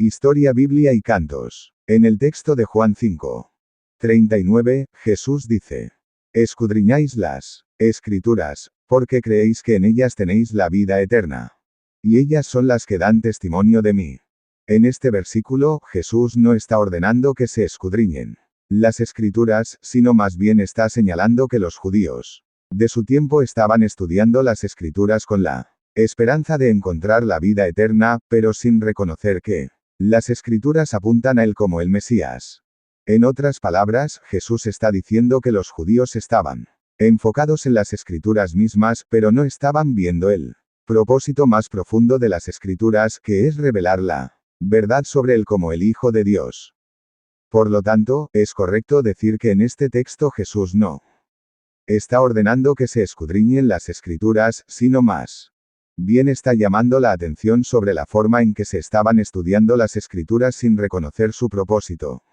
Historia, Biblia y cantos. En el texto de Juan 5:39, Jesús dice: Escudriñáis las Escrituras, porque creéis que en ellas tenéis la vida eterna. Y ellas son las que dan testimonio de mí. En este versículo, Jesús no está ordenando que se escudriñen las Escrituras, sino más bien está señalando que los judíos de su tiempo estaban estudiando las Escrituras con la esperanza de encontrar la vida eterna, pero sin reconocer que las Escrituras apuntan a él como el Mesías. En otras palabras, Jesús está diciendo que los judíos estaban enfocados en las Escrituras mismas, pero no estaban viendo el propósito más profundo de las Escrituras, que es revelar la verdad sobre él como el Hijo de Dios. Por lo tanto, es correcto decir que en este texto Jesús no está ordenando que se escudriñen las Escrituras, sino más bien está llamando la atención sobre la forma en que se estaban estudiando las Escrituras sin reconocer su propósito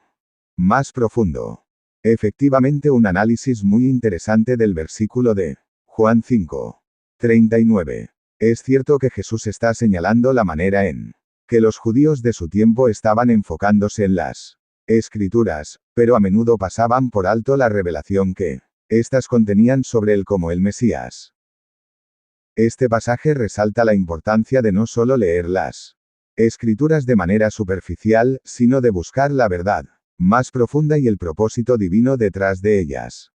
más profundo. Efectivamente, un análisis muy interesante del versículo de Juan 5:39. Es cierto que Jesús está señalando la manera en que los judíos de su tiempo estaban enfocándose en las Escrituras, pero a menudo pasaban por alto la revelación que éstas contenían sobre él como el Mesías. Este pasaje resalta la importancia de no solo leer las Escrituras de manera superficial, sino de buscar la verdad más profunda y el propósito divino detrás de ellas.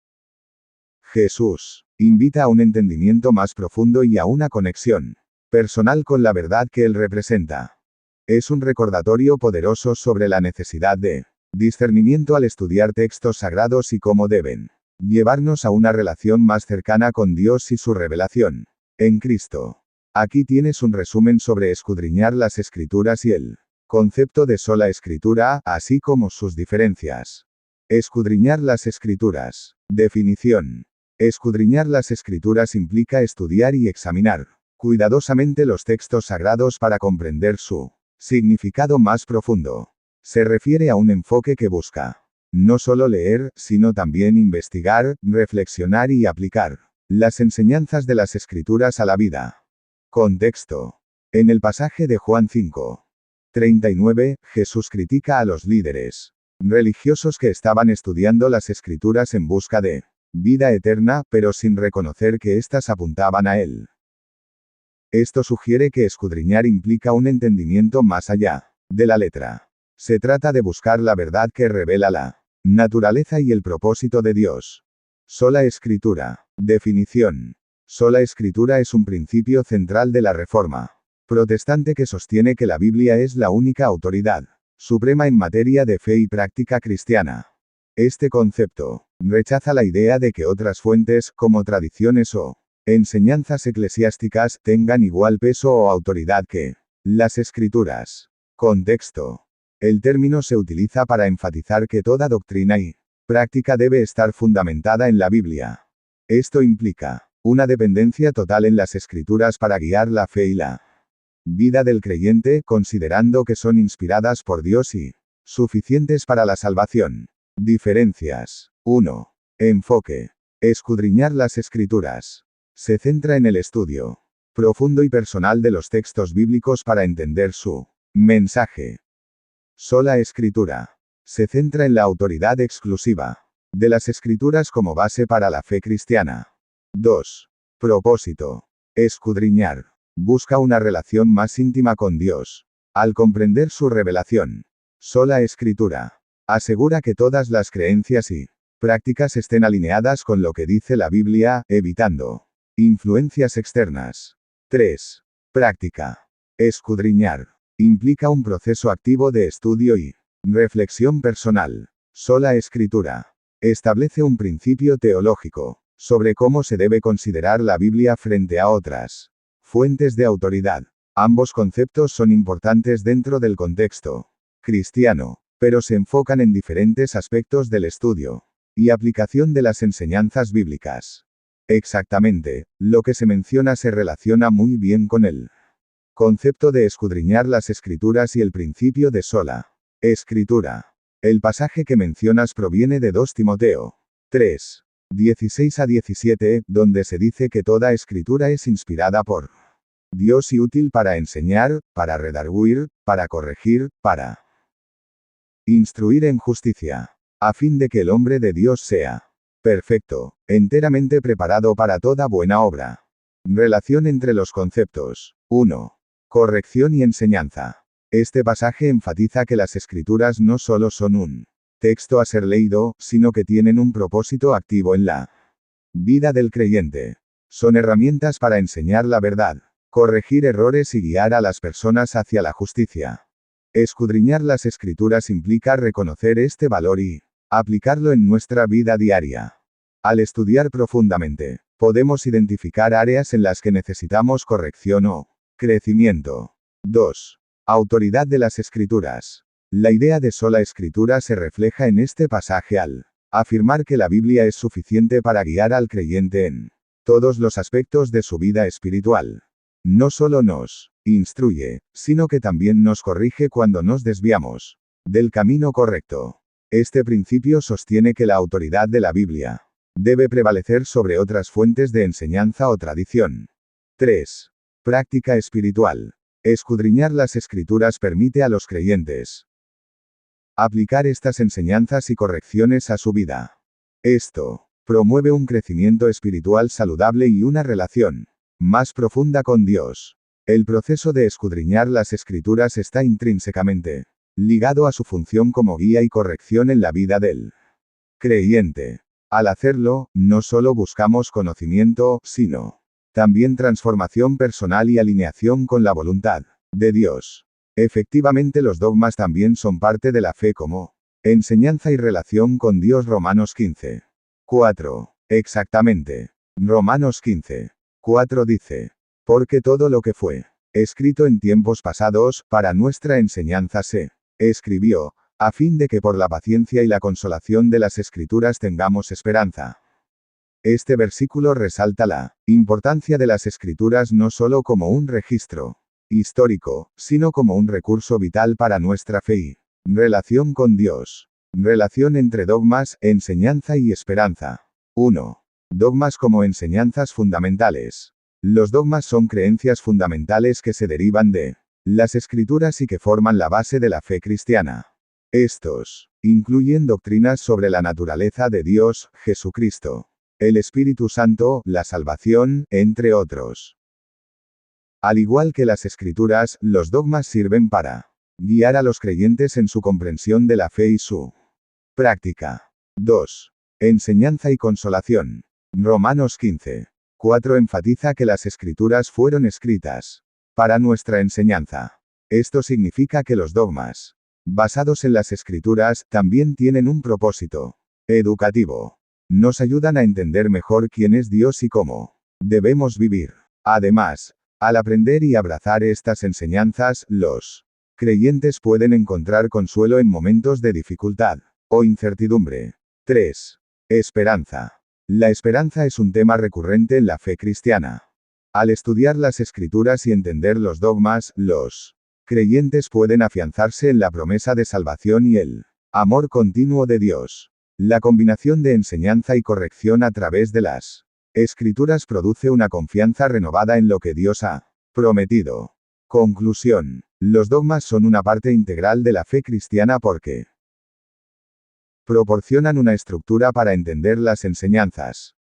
Jesús invita a un entendimiento más profundo y a una conexión personal con la verdad que él representa. Es un recordatorio poderoso sobre la necesidad de discernimiento al estudiar textos sagrados y cómo deben llevarnos a una relación más cercana con Dios y su revelación en Cristo. Aquí tienes un resumen sobre escudriñar las Escrituras y el concepto de sola Escritura, así como sus diferencias. Escudriñar las Escrituras. Definición. Escudriñar las Escrituras implica estudiar y examinar cuidadosamente los textos sagrados para comprender su significado más profundo. Se refiere a un enfoque que busca no solo leer, sino también investigar, reflexionar y aplicar las enseñanzas de las Escrituras a la vida. Contexto. En el pasaje de Juan 5:39, Jesús critica a los líderes religiosos que estaban estudiando las Escrituras en busca de vida eterna, pero sin reconocer que éstas apuntaban a él. Esto sugiere que escudriñar implica un entendimiento más allá de la letra. Se trata de buscar la verdad que revela la naturaleza y el propósito de Dios. Sola Escritura. Definición. Sola Escritura es un principio central de la Reforma protestante que sostiene que la Biblia es la única autoridad suprema en materia de fe y práctica cristiana. Este concepto rechaza la idea de que otras fuentes, como tradiciones o enseñanzas eclesiásticas, tengan igual peso o autoridad que las Escrituras. Contexto. El término se utiliza para enfatizar que toda doctrina y práctica debe estar fundamentada en la Biblia. Esto implica una dependencia total en las Escrituras para guiar la fe y la vida del creyente, considerando que son inspiradas por Dios y suficientes para la salvación. Diferencias. 1. Enfoque. Escudriñar las Escrituras. Se centra en el estudio profundo y personal de los textos bíblicos para entender su mensaje. Sola Escritura. Se centra en la autoridad exclusiva de las Escrituras como base para la fe cristiana. 2. Propósito. Escudriñar. Busca una relación más íntima con Dios. Al comprender su revelación. Sola Escritura. Asegura que todas las creencias y prácticas estén alineadas con lo que dice la Biblia, evitando influencias externas. 3. Práctica. Escudriñar. Implica un proceso activo de estudio y reflexión personal. Sola Escritura. Establece un principio teológico sobre cómo se debe considerar la Biblia frente a otras fuentes de autoridad. Ambos conceptos son importantes dentro del contexto cristiano, pero se enfocan en diferentes aspectos del estudio y aplicación de las enseñanzas bíblicas. Exactamente, lo que se menciona se relaciona muy bien con el concepto de escudriñar las Escrituras y el principio de sola Escritura. El pasaje que mencionas proviene de 2 Timoteo 3:16-17, donde se dice que toda Escritura es inspirada por Dios y útil para enseñar, para redarguir, para corregir, para instruir en justicia, a fin de que el hombre de Dios sea perfecto, enteramente preparado para toda buena obra. Relación entre los conceptos. 1. Corrección y enseñanza. Este pasaje enfatiza que las escrituras no solo son un texto a ser leído, sino que tienen un propósito activo en la vida del creyente. Son herramientas para enseñar la verdad, corregir errores y guiar a las personas hacia la justicia. Escudriñar las escrituras implica reconocer este valor y aplicarlo en nuestra vida diaria. Al estudiar profundamente, podemos identificar áreas en las que necesitamos corrección o crecimiento. 2. Autoridad de las escrituras. La idea de sola escritura se refleja en este pasaje al afirmar que la Biblia es suficiente para guiar al creyente en todos los aspectos de su vida espiritual. No solo nos instruye, sino que también nos corrige cuando nos desviamos del camino correcto. Este principio sostiene que la autoridad de la Biblia debe prevalecer sobre otras fuentes de enseñanza o tradición. 3. Práctica espiritual. Escudriñar las escrituras permite a los creyentes aplicar estas enseñanzas y correcciones a su vida. Esto promueve un crecimiento espiritual saludable y una relación más profunda con Dios. El proceso de escudriñar las escrituras está intrínsecamente ligado a su función como guía y corrección en la vida del creyente. Al hacerlo, no solo buscamos conocimiento, sino también transformación personal y alineación con la voluntad de Dios. Efectivamente, los dogmas también son parte de la fe como enseñanza y relación con Dios. Romanos 15. 4. Exactamente. Romanos 15. 4 dice: porque todo lo que fue escrito en tiempos pasados, para nuestra enseñanza se escribió, a fin de que por la paciencia y la consolación de las escrituras tengamos esperanza. Este versículo resalta la importancia de las escrituras no solo como un registro histórico, sino como un recurso vital para nuestra fe y relación con Dios. Relación entre dogmas, enseñanza y esperanza. 1. Dogmas como enseñanzas fundamentales. Los dogmas son creencias fundamentales que se derivan de las escrituras y que forman la base de la fe cristiana. Estos incluyen doctrinas sobre la naturaleza de Dios, Jesucristo, el Espíritu Santo, la salvación, entre otros. Al igual que las escrituras, los dogmas sirven para guiar a los creyentes en su comprensión de la fe y su práctica. 2. Enseñanza y consolación. Romanos 15. 4 enfatiza que las escrituras fueron escritas para nuestra enseñanza. Esto significa que los dogmas basados en las escrituras también tienen un propósito educativo. Nos ayudan a entender mejor quién es Dios y cómo debemos vivir. Además, al aprender y abrazar estas enseñanzas, los creyentes pueden encontrar consuelo en momentos de dificultad o incertidumbre. 3. Esperanza. La esperanza es un tema recurrente en la fe cristiana. Al estudiar las escrituras y entender los dogmas, los creyentes pueden afianzarse en la promesa de salvación y el amor continuo de Dios. La combinación de enseñanza y corrección a través de las escrituras produce una confianza renovada en lo que Dios ha prometido. Conclusión. Los dogmas son una parte integral de la fe cristiana porque proporcionan una estructura para entender las enseñanzas